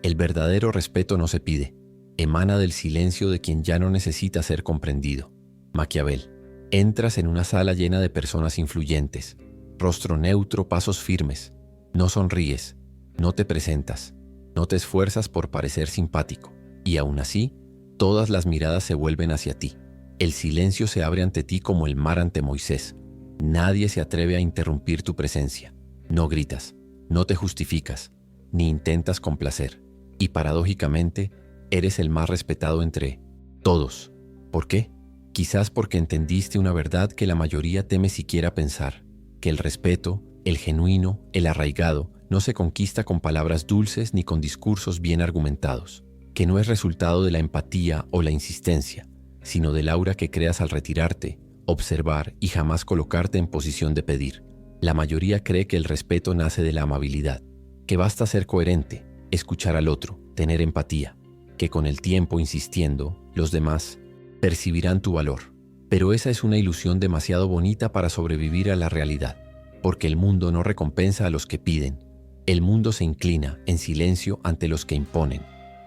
El verdadero respeto no se pide, emana del silencio de quien ya no necesita ser comprendido. Maquiavel. Entras en una sala llena de personas influyentes, rostro neutro, pasos firmes. No sonríes, no te presentas, no te esfuerzas por parecer simpático, y aún así, todas las miradas se vuelven hacia ti. El silencio se abre ante ti como el mar ante Moisés. Nadie se atreve a interrumpir tu presencia. No gritas, no te justificas, ni intentas complacer. Y paradójicamente, eres el más respetado entre todos. ¿Por qué? Quizás porque entendiste una verdad que la mayoría teme siquiera pensar, que el respeto, el genuino, el arraigado, no se conquista con palabras dulces ni con discursos bien argumentados, que no es resultado de la empatía o la insistencia, sino del aura que creas al retirarte, observar y jamás colocarte en posición de pedir. La mayoría cree que el respeto nace de la amabilidad, que basta ser coherente, escuchar al otro, tener empatía, que con el tiempo, insistiendo, los demás percibirán tu valor. Pero esa es una ilusión demasiado bonita para sobrevivir a la realidad, porque el mundo no recompensa a los que piden. El mundo se inclina en silencio ante los que imponen.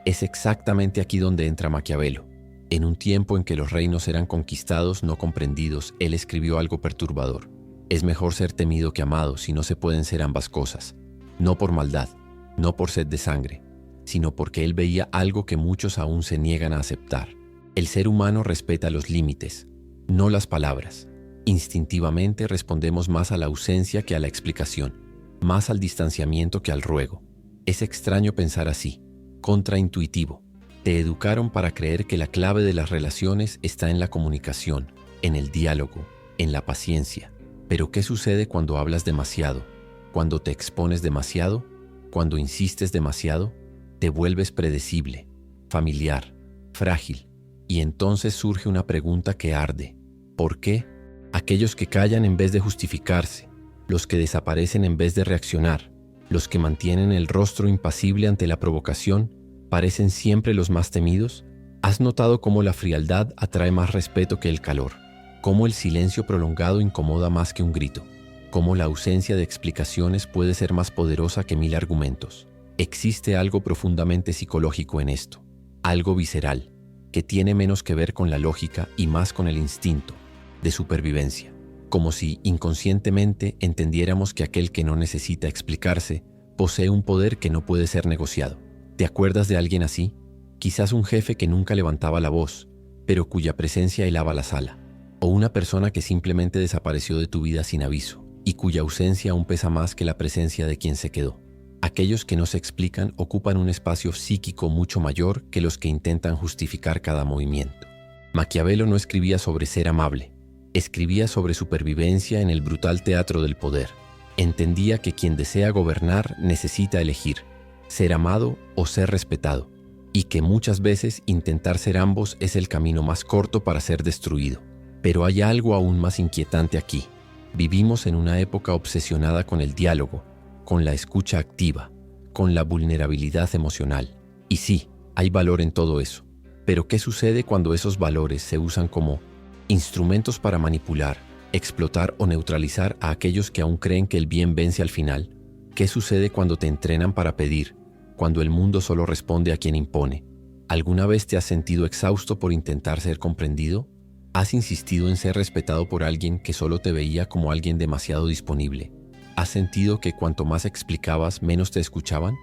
Es exactamente aquí donde entra Maquiavelo. En un tiempo en que los reinos eran conquistados, no comprendidos, él escribió algo perturbador. Es mejor ser temido que amado si no se pueden ser ambas cosas. No por maldad, no por sed de sangre, sino porque él veía algo que muchos aún se niegan a aceptar. El ser humano respeta los límites, no las palabras. Instintivamente respondemos más a la ausencia que a la explicación, más al distanciamiento que al ruego. Es extraño pensar así, contraintuitivo. Te educaron para creer que la clave de las relaciones está en la comunicación, en el diálogo, en la paciencia. Pero ¿qué sucede cuando hablas demasiado? Cuando te expones demasiado, cuando insistes demasiado, te vuelves predecible, familiar, frágil. Y entonces surge una pregunta que arde. ¿Por qué? Aquellos que callan en vez de justificarse, los que desaparecen en vez de reaccionar, los que mantienen el rostro impasible ante la provocación, ¿parecen siempre los más temidos? ¿Has notado cómo la frialdad atrae más respeto que el calor? ¿Cómo el silencio prolongado incomoda más que un grito? ¿Cómo la ausencia de explicaciones puede ser más poderosa que 1000 argumentos? Existe algo profundamente psicológico en esto, algo visceral, que tiene menos que ver con la lógica y más con el instinto de supervivencia, como si inconscientemente entendiéramos que aquel que no necesita explicarse posee un poder que no puede ser negociado. ¿Te acuerdas de alguien así? Quizás un jefe que nunca levantaba la voz, pero cuya presencia helaba la sala, o una persona que simplemente desapareció de tu vida sin aviso y cuya ausencia aún pesa más que la presencia de quien se quedó. Aquellos que no se explican ocupan un espacio psíquico mucho mayor que los que intentan justificar cada movimiento. Maquiavelo no escribía sobre ser amable, escribía sobre supervivencia en el brutal teatro del poder. Entendía que quien desea gobernar necesita elegir, ser amado o ser respetado, y que muchas veces intentar ser ambos es el camino más corto para ser destruido. Pero hay algo aún más inquietante aquí. Vivimos en una época obsesionada con el diálogo, con la escucha activa, con la vulnerabilidad emocional. Y sí, hay valor en todo eso. Pero ¿qué sucede cuando esos valores se usan como instrumentos para manipular, explotar o neutralizar a aquellos que aún creen que el bien vence al final? ¿Qué sucede cuando te entrenan para pedir, cuando el mundo solo responde a quien impone? ¿Alguna vez te has sentido exhausto por intentar ser comprendido? ¿Has insistido en ser respetado por alguien que solo te veía como alguien demasiado disponible? ¿Has sentido que cuanto más explicabas, menos te escuchaban?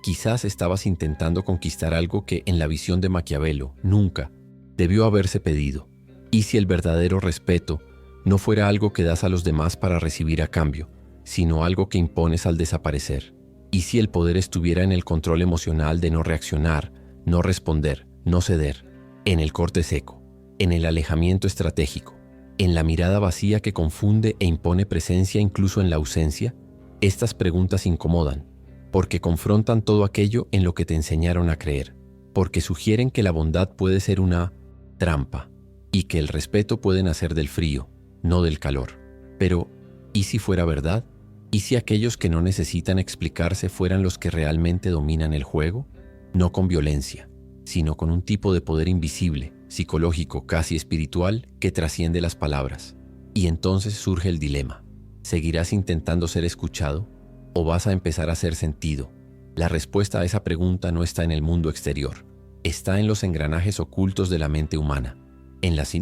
Quizás estabas intentando conquistar algo que, en la visión de Maquiavelo, nunca debió haberse pedido. ¿Y si el verdadero respeto no fuera algo que das a los demás para recibir a cambio, sino algo que impones al desaparecer? ¿Y si el poder estuviera en el control emocional de no reaccionar, no responder, no ceder, en el corte seco, en el alejamiento estratégico, en la mirada vacía que confunde e impone presencia incluso en la ausencia? Estas preguntas incomodan, porque confrontan todo aquello en lo que te enseñaron a creer, porque sugieren que la bondad puede ser una trampa y que el respeto puede nacer del frío, no del calor. Pero, ¿y si fuera verdad? ¿Y si aquellos que no necesitan explicarse fueran los que realmente dominan el juego? No con violencia, sino con un tipo de poder invisible, psicológico, casi espiritual, que trasciende las palabras. Y entonces surge el dilema. ¿Seguirás intentando ser escuchado o vas a empezar a ser sentido, La respuesta a esa pregunta no está en el mundo exterior, está en los engranajes ocultos de la mente humana, en las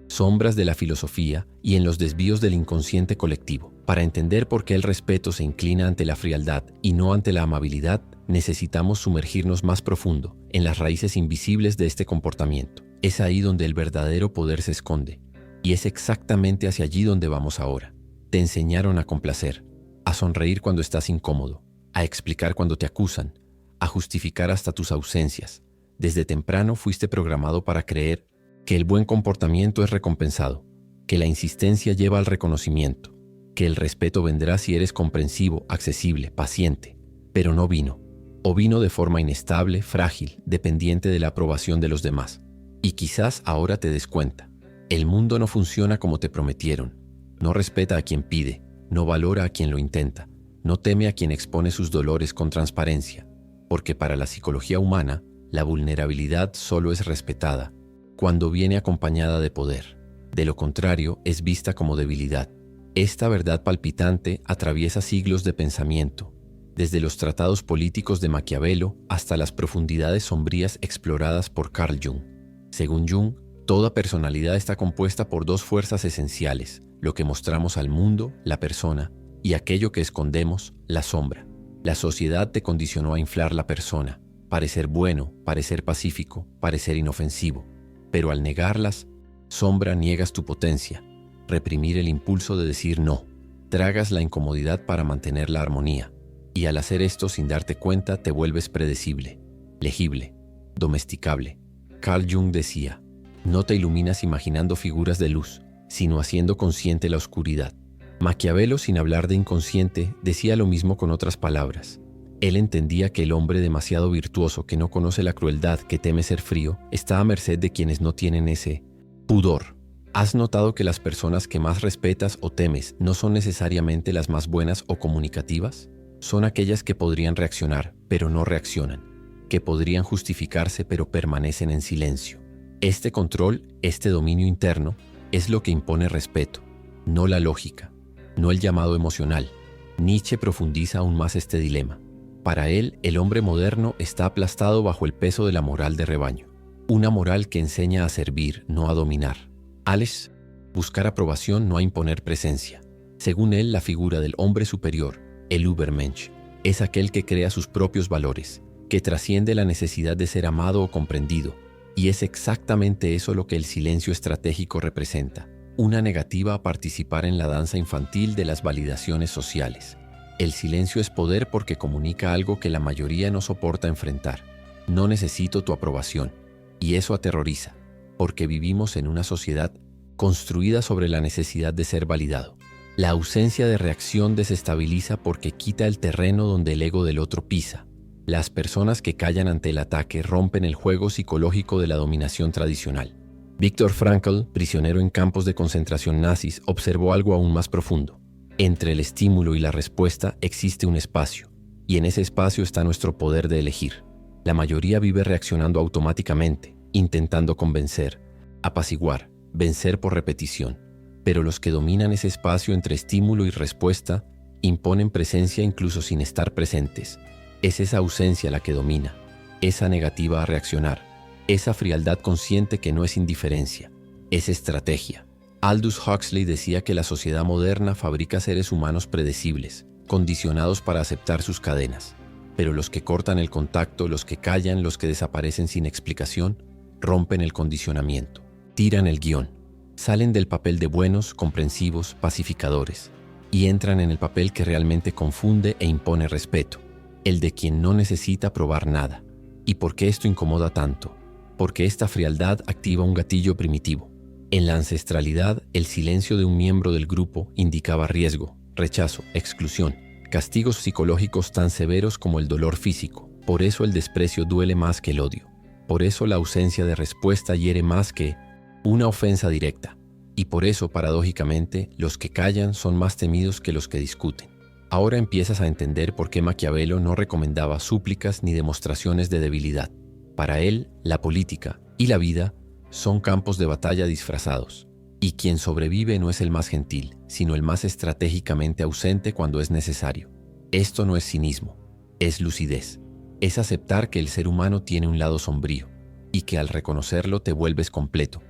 sombras de la filosofía y en los desvíos del inconsciente colectivo. Para entender por qué el respeto se inclina ante la frialdad y no ante la amabilidad, necesitamos sumergirnos más profundo en las raíces invisibles de este comportamiento. Es ahí donde el verdadero poder se esconde, y es exactamente hacia allí donde vamos ahora. Te enseñaron a complacer, a sonreír cuando estás incómodo, a explicar cuando te acusan, a justificar hasta tus ausencias. Desde temprano fuiste programado para creer que el buen comportamiento es recompensado, que la insistencia lleva al reconocimiento, que el respeto vendrá si eres comprensivo, accesible, paciente, pero no vino, o vino de forma inestable, frágil, dependiente de la aprobación de los demás. Y quizás ahora te des cuenta, el mundo no funciona como te prometieron, no respeta a quien pide, no valora a quien lo intenta, no teme a quien expone sus dolores con transparencia, porque para la psicología humana, la vulnerabilidad solo es respetada cuando viene acompañada de poder. De lo contrario, es vista como debilidad. Esta verdad palpitante atraviesa siglos de pensamiento, desde los tratados políticos de Maquiavelo hasta las profundidades sombrías exploradas por Carl Jung. Según Jung, toda personalidad está compuesta por dos fuerzas esenciales: lo que mostramos al mundo, la persona, y aquello que escondemos, la sombra. La sociedad te condicionó a inflar la persona, parecer bueno, parecer pacífico, parecer inofensivo. Pero al negarlas, sombra, niegas tu potencia, reprimir el impulso de decir no, tragas la incomodidad para mantener la armonía, y al hacer esto sin darte cuenta te vuelves predecible, legible, domesticable. Carl Jung decía, no te iluminas imaginando figuras de luz, sino haciendo consciente la oscuridad. Maquiavelo, sin hablar de inconsciente, decía lo mismo con otras palabras. Él entendía que el hombre demasiado virtuoso que no conoce la crueldad, que teme ser frío, está a merced de quienes no tienen ese pudor. ¿Has notado que las personas que más respetas o temes no son necesariamente las más buenas o comunicativas? Son aquellas que podrían reaccionar, pero no reaccionan, que podrían justificarse, pero permanecen en silencio. Este control, este dominio interno, es lo que impone respeto, no la lógica, no el llamado emocional. Nietzsche profundiza aún más este dilema. Para él, el hombre moderno está aplastado bajo el peso de la moral de rebaño. Una moral que enseña a servir, no a dominar. Alex, buscar aprobación, no a imponer presencia. Según él, la figura del hombre superior, el Übermensch, es aquel que crea sus propios valores, que trasciende la necesidad de ser amado o comprendido. Y es exactamente eso lo que el silencio estratégico representa. Una negativa a participar en la danza infantil de las validaciones sociales. El silencio es poder porque comunica algo que la mayoría no soporta enfrentar. No necesito tu aprobación. Y eso aterroriza, porque vivimos en una sociedad construida sobre la necesidad de ser validado. La ausencia de reacción desestabiliza porque quita el terreno donde el ego del otro pisa. Las personas que callan ante el ataque rompen el juego psicológico de la dominación tradicional. Viktor Frankl, prisionero en campos de concentración nazis, observó algo aún más profundo. Entre el estímulo y la respuesta existe un espacio, y en ese espacio está nuestro poder de elegir. La mayoría vive reaccionando automáticamente, intentando convencer, apaciguar, vencer por repetición. Pero los que dominan ese espacio entre estímulo y respuesta imponen presencia incluso sin estar presentes. Es esa ausencia la que domina, esa negativa a reaccionar, esa frialdad consciente que no es indiferencia, es estrategia. Aldous Huxley decía que la sociedad moderna fabrica seres humanos predecibles, condicionados para aceptar sus cadenas. Pero los que cortan el contacto, los que callan, los que desaparecen sin explicación, rompen el condicionamiento, tiran el guión, salen del papel de buenos, comprensivos, pacificadores, y entran en el papel que realmente confunde e impone respeto, el de quien no necesita probar nada. ¿Y por qué esto incomoda tanto? Porque esta frialdad activa un gatillo primitivo. En la ancestralidad, el silencio de un miembro del grupo indicaba riesgo, rechazo, exclusión, castigos psicológicos tan severos como el dolor físico. Por eso el desprecio duele más que el odio. Por eso la ausencia de respuesta hiere más que una ofensa directa. Y por eso, paradójicamente, los que callan son más temidos que los que discuten. Ahora empiezas a entender por qué Maquiavelo no recomendaba súplicas ni demostraciones de debilidad. Para él, la política y la vida son campos de batalla disfrazados, y quien sobrevive no es el más gentil, sino el más estratégicamente ausente cuando es necesario. Esto no es cinismo, es lucidez. Es aceptar que el ser humano tiene un lado sombrío y que al reconocerlo te vuelves completo.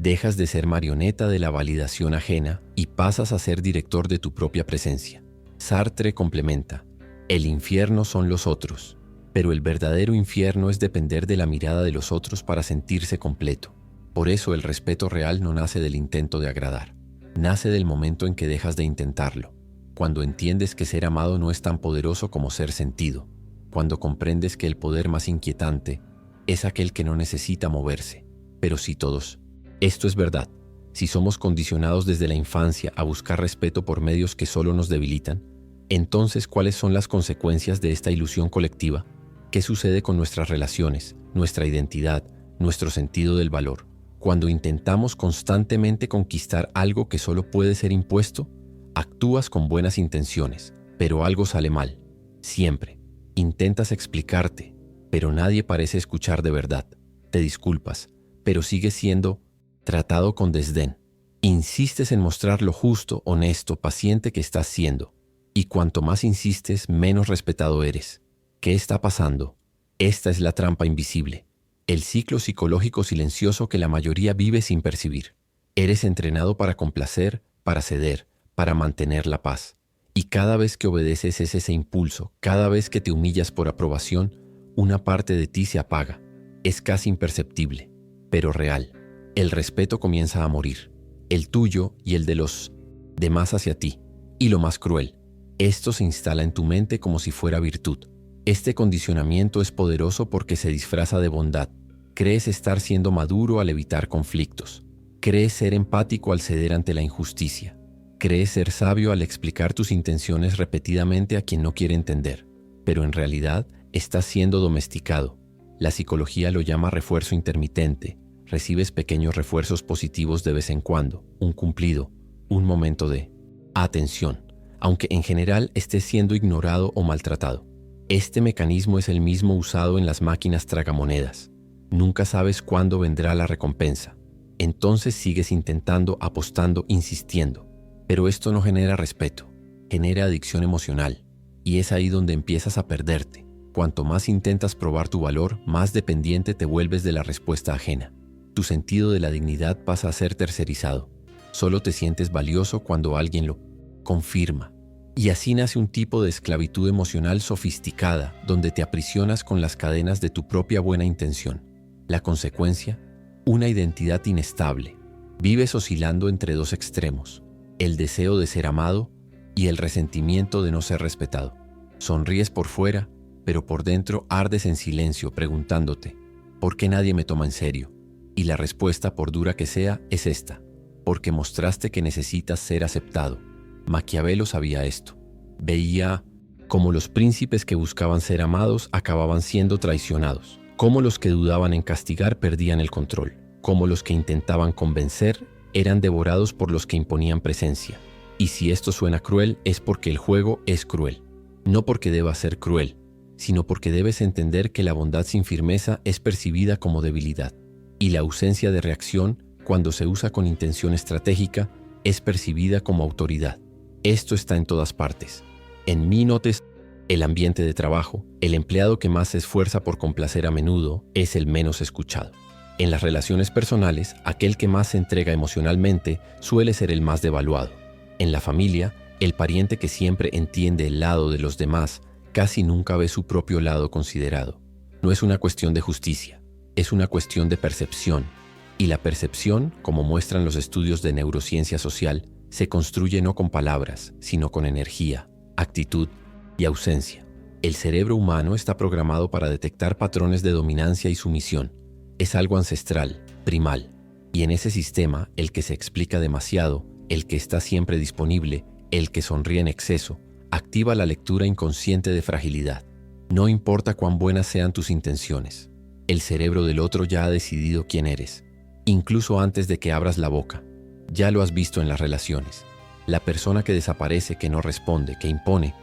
Dejas de ser marioneta de la validación ajena y pasas a ser director de tu propia presencia. Sartre complementa: el infierno son los otros, pero el verdadero infierno es depender de la mirada de los otros para sentirse completo. Por eso el respeto real no nace del intento de agradar, nace del momento en que dejas de intentarlo, cuando entiendes que ser amado no es tan poderoso como ser sentido, cuando comprendes que el poder más inquietante es aquel que no necesita moverse. Pero sí todos. Esto es verdad. Si somos condicionados desde la infancia a buscar respeto por medios que solo nos debilitan, entonces, ¿cuáles son las consecuencias de esta ilusión colectiva? ¿Qué sucede con nuestras relaciones, nuestra identidad, nuestro sentido del valor? Cuando intentamos constantemente conquistar algo que solo puede ser impuesto, actúas con buenas intenciones, pero algo sale mal. Siempre. Intentas explicarte, pero nadie parece escuchar de verdad. Te disculpas, pero sigues siendo tratado con desdén. Insistes en mostrar lo justo, honesto, paciente que estás siendo. Y cuanto más insistes, menos respetado eres. ¿Qué está pasando? Esta es la trampa invisible, el ciclo psicológico silencioso que la mayoría vive sin percibir. Eres entrenado para complacer, para ceder, para mantener la paz. Y cada vez que obedeces es ese impulso, cada vez que te humillas por aprobación, una parte de ti se apaga. Es casi imperceptible, pero real. El respeto comienza a morir, el tuyo y el de los demás hacia ti. Y lo más cruel, esto se instala en tu mente como si fuera virtud. Este condicionamiento es poderoso porque se disfraza de bondad. Crees estar siendo maduro al evitar conflictos. Crees ser empático al ceder ante la injusticia. Crees ser sabio al explicar tus intenciones repetidamente a quien no quiere entender. Pero en realidad estás siendo domesticado. La psicología lo llama refuerzo intermitente. Recibes pequeños refuerzos positivos de vez en cuando, un cumplido, un momento de atención, aunque en general estés siendo ignorado o maltratado. Este mecanismo es el mismo usado en las máquinas tragamonedas. Nunca sabes cuándo vendrá la recompensa. Entonces sigues intentando, apostando, insistiendo. Pero esto no genera respeto, genera adicción emocional. Y es ahí donde empiezas a perderte. Cuanto más intentas probar tu valor, más dependiente te vuelves de la respuesta ajena. Tu sentido de la dignidad pasa a ser tercerizado. Solo te sientes valioso cuando alguien lo confirma. Y así nace un tipo de esclavitud emocional sofisticada, donde te aprisionas con las cadenas de tu propia buena intención. La consecuencia, una identidad inestable. Vives oscilando entre dos extremos, el deseo de ser amado y el resentimiento de no ser respetado. Sonríes por fuera, pero por dentro ardes en silencio preguntándote, ¿por qué nadie me toma en serio? Y la respuesta, por dura que sea, es esta: porque mostraste que necesitas ser aceptado. Maquiavelo sabía esto. Veía cómo los príncipes que buscaban ser amados acababan siendo traicionados, cómo los que dudaban en castigar perdían el control, cómo los que intentaban convencer eran devorados por los que imponían presencia. Y si esto suena cruel, es porque el juego es cruel. No porque deba ser cruel, sino porque debes entender que la bondad sin firmeza es percibida como debilidad. Y la ausencia de reacción, cuando se usa con intención estratégica, es percibida como autoridad. Esto está en todas partes. En mí notes el ambiente de trabajo. El empleado que más se esfuerza por complacer a menudo es el menos escuchado. En las relaciones personales, aquel que más se entrega emocionalmente suele ser el más devaluado. En la familia, el pariente que siempre entiende el lado de los demás casi nunca ve su propio lado considerado. No es una cuestión de justicia, es una cuestión de percepción. Y la percepción, como muestran los estudios de neurociencia social, se construye no con palabras, sino con energía, actitud y ausencia. El cerebro humano está programado para detectar patrones de dominancia y sumisión. Es algo ancestral, primal. Y en ese sistema, el que se explica demasiado, el que está siempre disponible, el que sonríe en exceso, activa la lectura inconsciente de fragilidad. No importa cuán buenas sean tus intenciones. El cerebro del otro ya ha decidido quién eres, incluso antes de que abras la boca. Ya lo has visto en las relaciones. La persona que desaparece, que no responde, que impone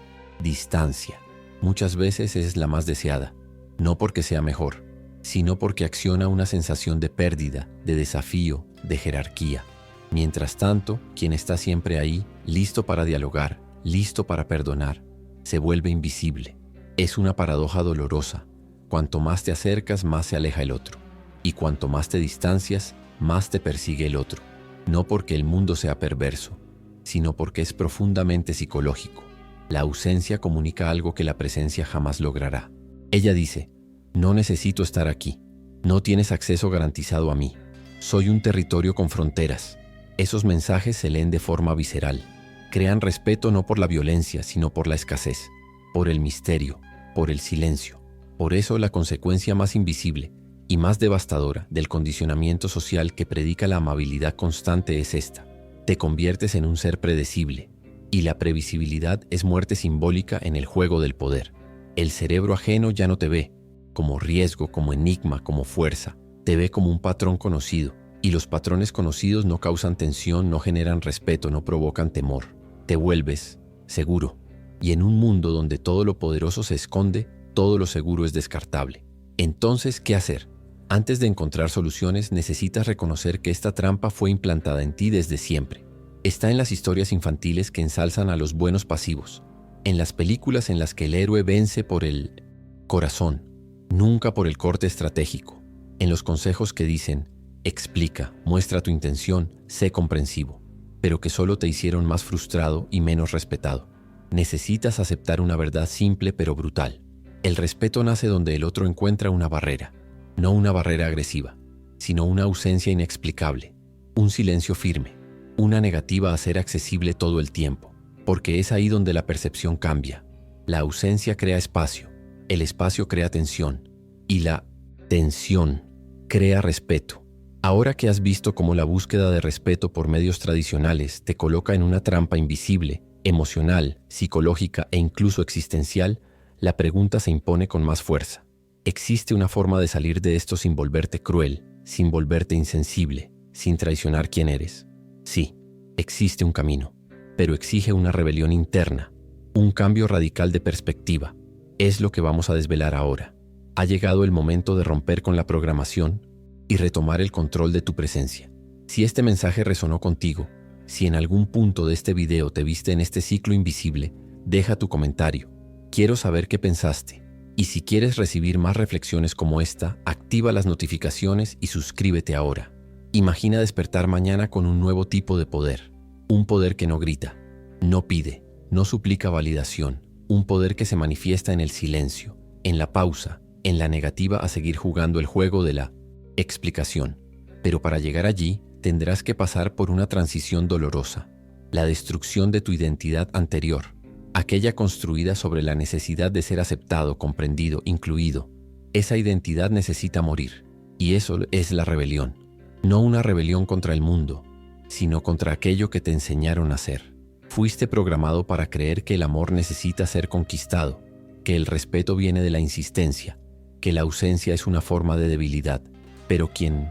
distancia, muchas veces es la más deseada, no porque sea mejor, sino porque acciona una sensación de pérdida, de desafío, de jerarquía. Mientras tanto, quien está siempre ahí, listo para dialogar, listo para perdonar, se vuelve invisible. Es una paradoja dolorosa. Cuanto más te acercas, más se aleja el otro. Y cuanto más te distancias, más te persigue el otro. No porque el mundo sea perverso, sino porque es profundamente psicológico. La ausencia comunica algo que la presencia jamás logrará. Ella dice, no necesito estar aquí. No tienes acceso garantizado a mí. Soy un territorio con fronteras. Esos mensajes se leen de forma visceral. Crean respeto no por la violencia, sino por la escasez, por el misterio, por el silencio. Por eso la consecuencia más invisible y más devastadora del condicionamiento social que predica la amabilidad constante es esta. Te conviertes en un ser predecible, y la previsibilidad es muerte simbólica en el juego del poder. El cerebro ajeno ya no te ve como riesgo, como enigma, como fuerza. Te ve como un patrón conocido, y los patrones conocidos no causan tensión, no generan respeto, no provocan temor. Te vuelves seguro, y en un mundo donde todo lo poderoso se esconde, todo lo seguro es descartable. Entonces, ¿qué hacer? Antes de encontrar soluciones, necesitas reconocer que esta trampa fue implantada en ti desde siempre. Está en las historias infantiles que ensalzan a los buenos pasivos, en las películas en las que el héroe vence por el corazón, nunca por el corte estratégico, en los consejos que dicen, explica, muestra tu intención, sé comprensivo, pero que solo te hicieron más frustrado y menos respetado. Necesitas aceptar una verdad simple pero brutal. El respeto nace donde el otro encuentra una barrera. No una barrera agresiva, sino una ausencia inexplicable, un silencio firme, una negativa a ser accesible todo el tiempo, porque es ahí donde la percepción cambia. La ausencia crea espacio, el espacio crea tensión, y la tensión crea respeto. Ahora que has visto cómo la búsqueda de respeto por medios tradicionales te coloca en una trampa invisible, emocional, psicológica e incluso existencial, la pregunta se impone con más fuerza. ¿Existe una forma de salir de esto sin volverte cruel, sin volverte insensible, sin traicionar quién eres? Sí, existe un camino, pero exige una rebelión interna, un cambio radical de perspectiva. Es lo que vamos a desvelar ahora. Ha llegado el momento de romper con la programación y retomar el control de tu presencia. Si este mensaje resonó contigo, si en algún punto de este video te viste en este ciclo invisible, deja tu comentario. Quiero saber qué pensaste. Y si quieres recibir más reflexiones como esta, activa las notificaciones y suscríbete ahora. Imagina despertar mañana con un nuevo tipo de poder. Un poder que no grita, no pide, no suplica validación. Un poder que se manifiesta en el silencio, en la pausa, en la negativa a seguir jugando el juego de la explicación. Pero para llegar allí, tendrás que pasar por una transición dolorosa. La destrucción de tu identidad anterior. Aquella construida sobre la necesidad de ser aceptado, comprendido, incluido. Esa identidad necesita morir, y eso es la rebelión. No una rebelión contra el mundo, sino contra aquello que te enseñaron a ser. Fuiste programado para creer que el amor necesita ser conquistado, que el respeto viene de la insistencia, que la ausencia es una forma de debilidad. Pero quien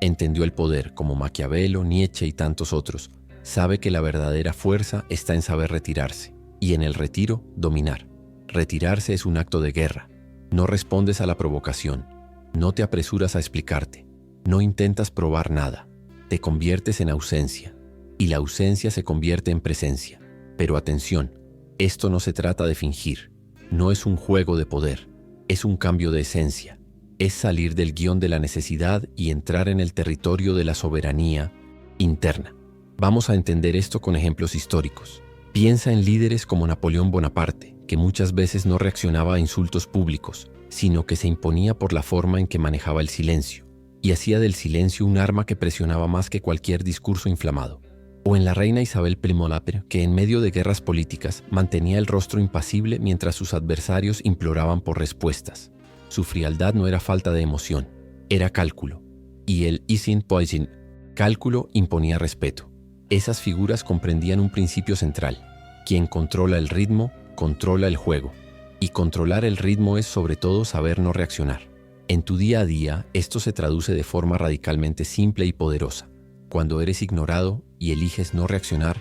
entendió el poder, como Maquiavelo, Nietzsche y tantos otros, sabe que la verdadera fuerza está en saber retirarse. Y en el retiro, dominar. Retirarse es un acto de guerra. No respondes a la provocación. No te apresuras a explicarte. No intentas probar nada. Te conviertes en ausencia. Y la ausencia se convierte en presencia. Pero atención, esto no se trata de fingir. No es un juego de poder. Es un cambio de esencia. Es salir del guión de la necesidad y entrar en el territorio de la soberanía interna. Vamos a entender esto con ejemplos históricos. Piensa en líderes como Napoleón Bonaparte, que muchas veces no reaccionaba a insultos públicos, sino que se imponía por la forma en que manejaba el silencio, y hacía del silencio un arma que presionaba más que cualquier discurso inflamado. O en la reina Isabel I, que en medio de guerras políticas mantenía el rostro impasible mientras sus adversarios imploraban por respuestas. Su frialdad no era falta de emoción, era cálculo. Y el easing poison, cálculo, imponía respeto. Esas figuras comprendían un principio central. Quien controla el ritmo, controla el juego. Y controlar el ritmo es sobre todo saber no reaccionar. En tu día a día, esto se traduce de forma radicalmente simple y poderosa. Cuando eres ignorado y eliges no reaccionar,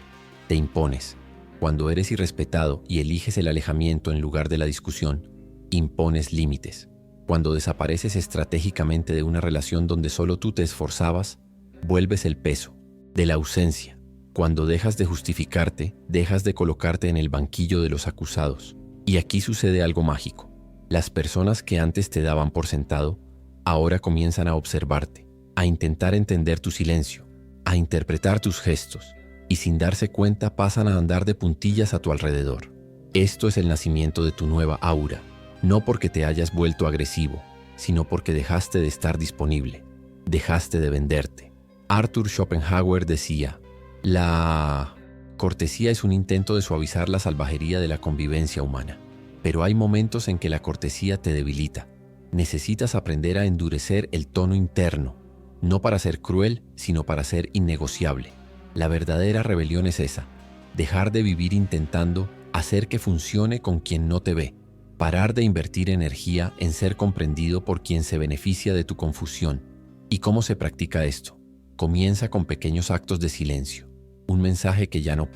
te impones. Cuando eres irrespetado y eliges el alejamiento en lugar de la discusión, impones límites. Cuando desapareces estratégicamente de una relación donde solo tú te esforzabas, vuelves el peso de la ausencia. Cuando dejas de justificarte, dejas de colocarte en el banquillo de los acusados. Y aquí sucede algo mágico. Las personas que antes te daban por sentado, ahora comienzan a observarte, a intentar entender tu silencio, a interpretar tus gestos, y sin darse cuenta pasan a andar de puntillas a tu alrededor. Esto es el nacimiento de tu nueva aura, no porque te hayas vuelto agresivo, sino porque dejaste de estar disponible, dejaste de venderte. Arthur Schopenhauer decía, la cortesía es un intento de suavizar la salvajería de la convivencia humana, pero hay momentos en que la cortesía te debilita. Necesitas aprender a endurecer el tono interno, no para ser cruel, sino para ser innegociable. La verdadera rebelión es esa, dejar de vivir intentando hacer que funcione con quien no te ve, parar de invertir energía en ser comprendido por quien se beneficia de tu confusión. ¿Y cómo se practica esto? Comienza con pequeños actos de silencio, un mensaje que ya no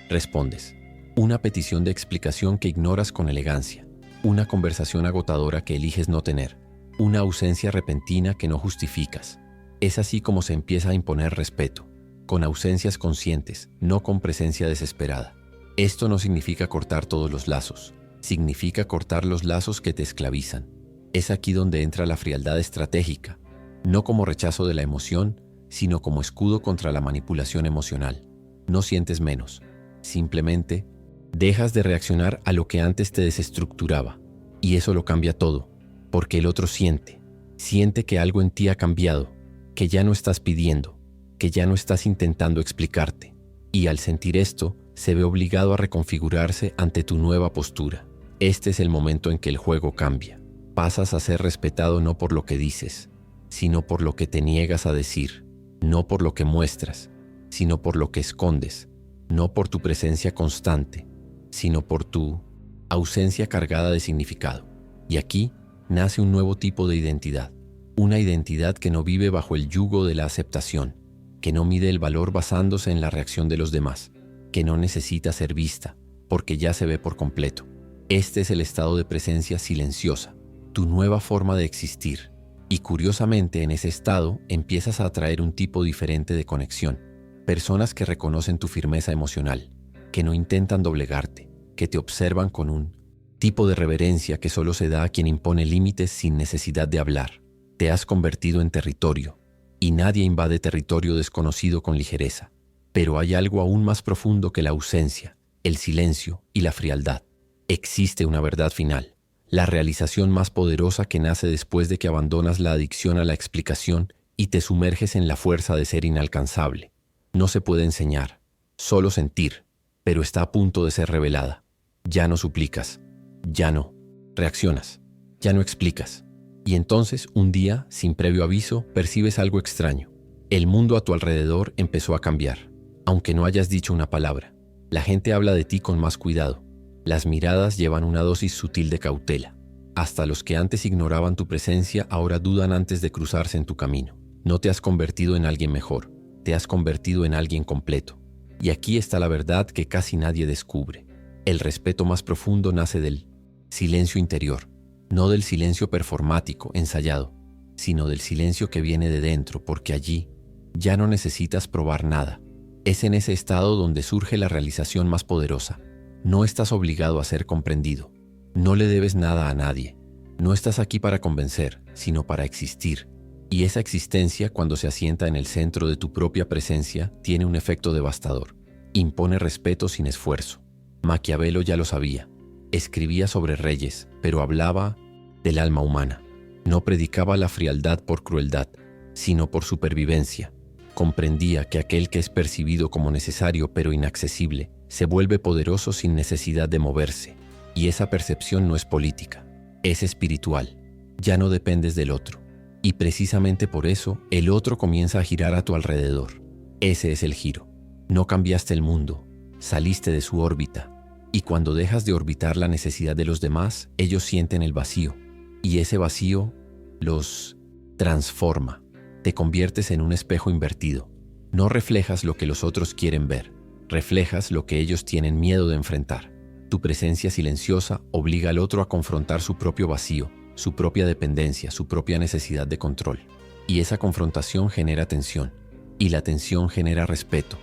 respondes, una petición de explicación que ignoras con elegancia, una conversación agotadora que eliges no tener, una ausencia repentina que no justificas. Es así como se empieza a imponer respeto, con ausencias conscientes, no con presencia desesperada. Esto no significa cortar todos los lazos, significa cortar los lazos que te esclavizan. Es aquí donde entra la frialdad estratégica, no como rechazo de la emoción, sino como escudo contra la manipulación emocional. No sientes menos, simplemente dejas de reaccionar a lo que antes te desestructuraba, y eso lo cambia todo, porque el otro siente que algo en ti ha cambiado, que ya no estás pidiendo, que ya no estás intentando explicarte, y al sentir esto, se ve obligado a reconfigurarse ante tu nueva postura. Este es el momento en que el juego cambia. Pasas a ser respetado no por lo que dices, sino por lo que te niegas a decir, no por lo que muestras, sino por lo que escondes, no por tu presencia constante, sino por tu ausencia cargada de significado. Y aquí nace un nuevo tipo de identidad, una identidad que no vive bajo el yugo de la aceptación, que no mide el valor basándose en la reacción de los demás, que no necesita ser vista, porque ya se ve por completo. Este es el estado de presencia silenciosa, tu nueva forma de existir. Y curiosamente en ese estado empiezas a atraer un tipo diferente de conexión. Personas que reconocen tu firmeza emocional, que no intentan doblegarte, que te observan con un tipo de reverencia que solo se da a quien impone límites sin necesidad de hablar. Te has convertido en territorio, y nadie invade territorio desconocido con ligereza. Pero hay algo aún más profundo que la ausencia, el silencio y la frialdad. Existe una verdad final, la realización más poderosa que nace después de que abandonas la adicción a la explicación y te sumerges en la fuerza de ser inalcanzable. No se puede enseñar, solo sentir, pero está a punto de ser revelada. Ya no suplicas, ya no reaccionas, ya no explicas. Y entonces, un día, sin previo aviso, percibes algo extraño. El mundo a tu alrededor empezó a cambiar. Aunque no hayas dicho una palabra, la gente habla de ti con más cuidado. Las miradas llevan una dosis sutil de cautela. Hasta los que antes ignoraban tu presencia ahora dudan antes de cruzarse en tu camino. No te has convertido en alguien mejor, te has convertido en alguien completo. Y aquí está la verdad que casi nadie descubre. El respeto más profundo nace del silencio interior, no del silencio performático, ensayado, sino del silencio que viene de dentro, porque allí ya no necesitas probar nada. Es en ese estado donde surge la realización más poderosa. No estás obligado a ser comprendido. No le debes nada a nadie. No estás aquí para convencer, sino para existir. Y esa existencia, cuando se asienta en el centro de tu propia presencia, tiene un efecto devastador. Impone respeto sin esfuerzo. Maquiavelo ya lo sabía. Escribía sobre reyes, pero hablaba del alma humana. No predicaba la frialdad por crueldad, sino por supervivencia. Comprendía que aquel que es percibido como necesario pero inaccesible se vuelve poderoso sin necesidad de moverse. Y esa percepción no es política, es espiritual. Ya no dependes del otro. Y precisamente por eso, el otro comienza a girar a tu alrededor. Ese es el giro. No cambiaste el mundo, saliste de su órbita. Y cuando dejas de orbitar la necesidad de los demás, ellos sienten el vacío. Y ese vacío los transforma. Te conviertes en un espejo invertido. No reflejas lo que los otros quieren ver, reflejas lo que ellos tienen miedo de enfrentar. Tu presencia silenciosa obliga al otro a confrontar su propio vacío, su propia dependencia, su propia necesidad de control. Y esa confrontación genera tensión, y la tensión genera respeto.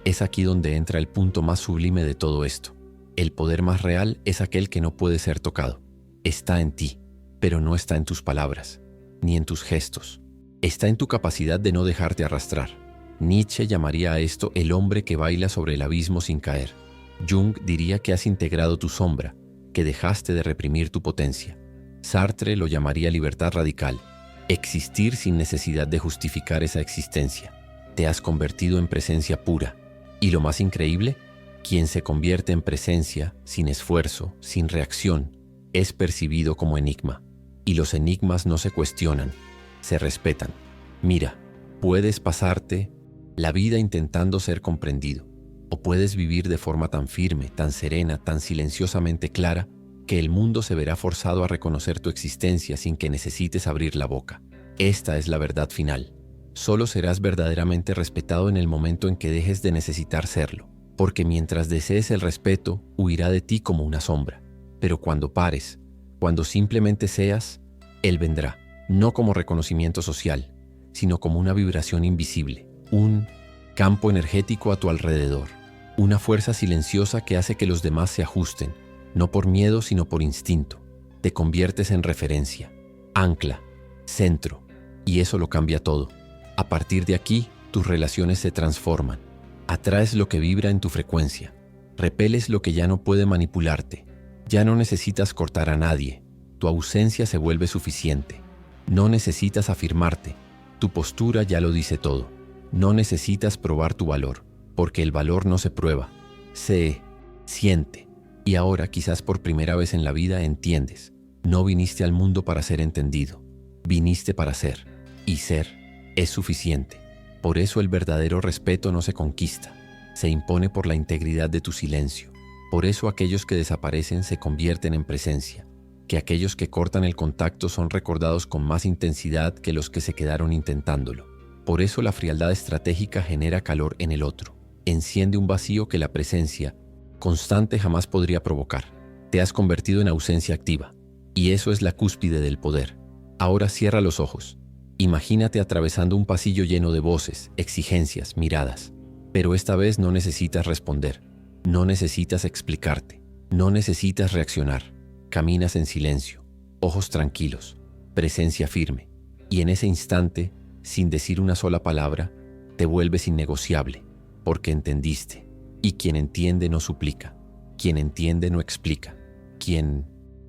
Es aquí donde entra el punto más sublime de todo esto. El poder más real es aquel que no puede ser tocado. Está en ti, pero no está en tus palabras, ni en tus gestos. Está en tu capacidad de no dejarte arrastrar. Nietzsche llamaría a esto el hombre que baila sobre el abismo sin caer. Jung diría que has integrado tu sombra, que dejaste de reprimir tu potencia. Sartre lo llamaría libertad radical, existir sin necesidad de justificar esa existencia. Te has convertido en presencia pura. Y lo más increíble, quien se convierte en presencia, sin esfuerzo, sin reacción, es percibido como enigma. Y los enigmas no se cuestionan, se respetan. Mira, puedes pasarte la vida intentando ser comprendido, o puedes vivir de forma tan firme, tan serena, tan silenciosamente clara, que el mundo se verá forzado a reconocer tu existencia sin que necesites abrir la boca. Esta es la verdad final. Solo serás verdaderamente respetado en el momento en que dejes de necesitar serlo, porque mientras desees el respeto, huirá de ti como una sombra. Pero cuando pares, cuando simplemente seas, él vendrá, no como reconocimiento social, sino como una vibración invisible, un campo energético a tu alrededor, una fuerza silenciosa que hace que los demás se ajusten, no por miedo sino por instinto. Te conviertes en referencia, ancla, centro, y eso lo cambia todo. A partir de aquí, tus relaciones se transforman. Atraes lo que vibra en tu frecuencia, repeles lo que ya no puede manipularte. Ya no necesitas cortar a nadie, tu ausencia se vuelve suficiente. No necesitas afirmarte, tu postura ya lo dice todo. No necesitas probar tu valor, porque el valor no se prueba, se siente. Y ahora, quizás por primera vez en la vida, entiendes. No viniste al mundo para ser entendido, viniste para ser, y ser es suficiente. Por eso el verdadero respeto no se conquista, se impone por la integridad de tu silencio. Por eso aquellos que desaparecen se convierten en presencia, que aquellos que cortan el contacto son recordados con más intensidad que los que se quedaron intentándolo. Por eso la frialdad estratégica genera calor en el otro, enciende un vacío que la presencia constante jamás podría provocar. Te has convertido en ausencia activa, y eso es la cúspide del poder. Ahora cierra los ojos. Imagínate atravesando un pasillo lleno de voces, exigencias, miradas. Pero esta vez no necesitas responder, no necesitas explicarte, no necesitas reaccionar. Caminas en silencio, ojos tranquilos, presencia firme. Y en ese instante, sin decir una sola palabra, te vuelves innegociable, porque entendiste. Y quien entiende no suplica, quien entiende no explica, quien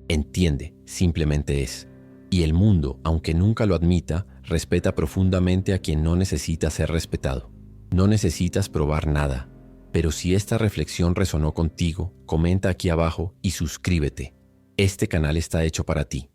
entiende simplemente es. Y el mundo, aunque nunca lo admita, respeta profundamente a quien no necesita ser respetado. No necesitas probar nada, pero si esta reflexión resonó contigo, comenta aquí abajo y suscríbete. Este canal está hecho para ti.